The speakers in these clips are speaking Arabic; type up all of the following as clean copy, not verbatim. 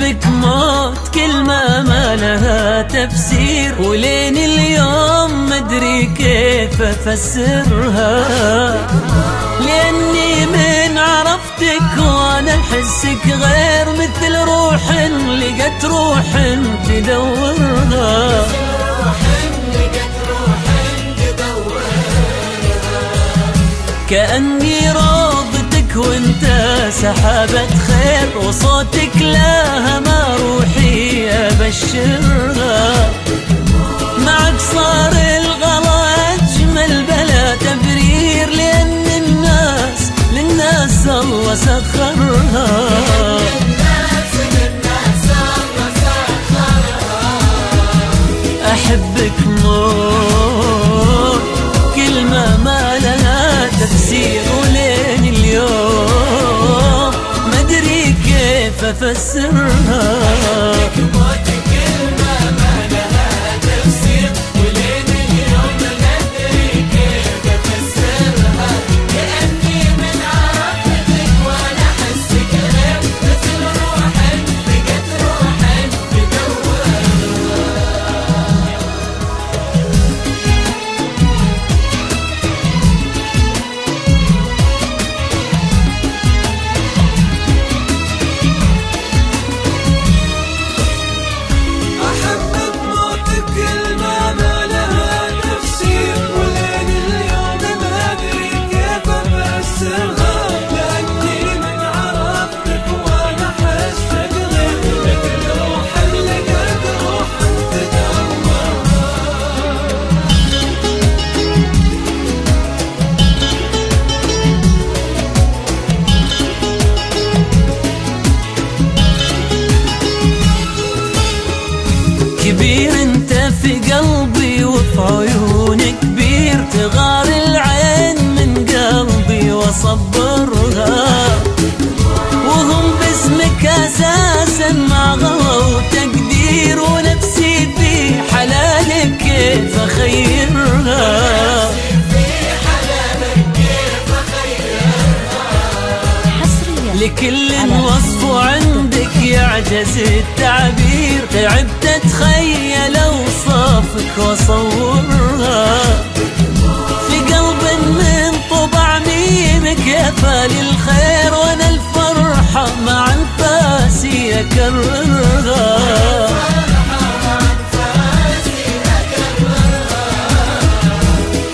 أحبك موت كلمة ما لها تفسير، ولين اليوم مدري كيف أفسرها، لأني من عرفتك وأنا أحسك غير مثل روح لقت روح تدورها. كأني روضتك وانت سحابة خير، وصوتك لها ما روحي أبشرها. معك صار الغلا أجمل بلا تبرير، لأن للناس الله سخرها. أحبك موت كلمة ما لها تفسير، ولين اليوم مدري كيف أفسرها. كبير انت في قلبي وفي عيونك كبير، تغار العين من قلبي واصبرها، وهم باسمك اساسا مع غلا وتقدير، ونفسي في حلالك كيف اخيرها. لكل وصف عندك يعجز التعبير، تعبت اتخيل اوصافك واصورها. في قلب من طبع ميمك يا فالي الخير، وانا الفرحة مع انفاسي اكررها.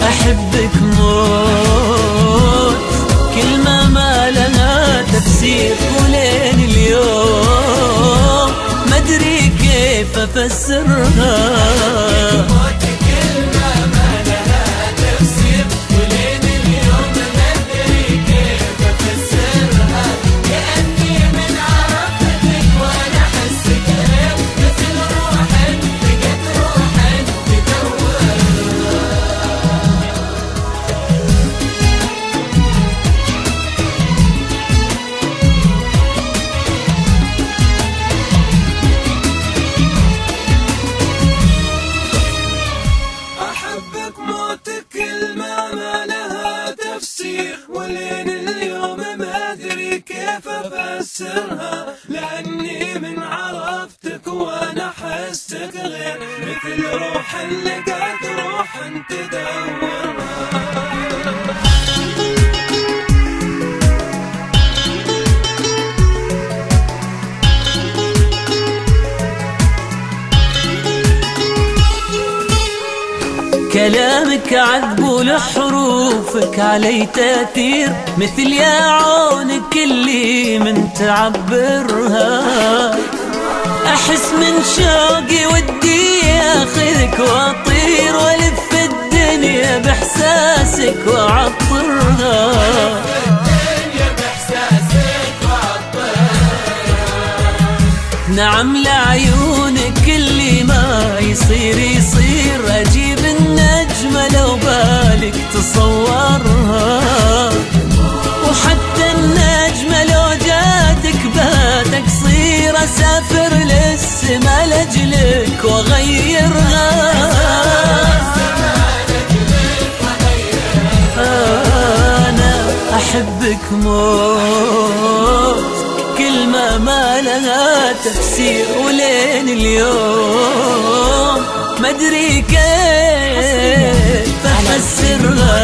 أحبك موت كلمة ما لها تفسير، ولين اليوم مدري كيف أفسرها. ولين اليوم ما أدري كيف أفسرها، لأني من عرفتك وأنا حستك غير مثل روح لقت روح تدورها. كلامك عذب ولحروفك علي تأثير، مثل يا عونك اللي من تعبرها. أحس من شوقي ودي أخذك وأطير، وألف الدنيا بإحساسك وأعطرها. نعم لعيونك اللي ما يصير يصير، أجيب النجمة لو بالك تصورها. وحتى النجمة لو جاتك باتك صير، أسافر للسما لأجلك وأغيرها. أنا أحبك موت كلمة ما لها تفسير ولين اليوم ما ادري كيف افسرها.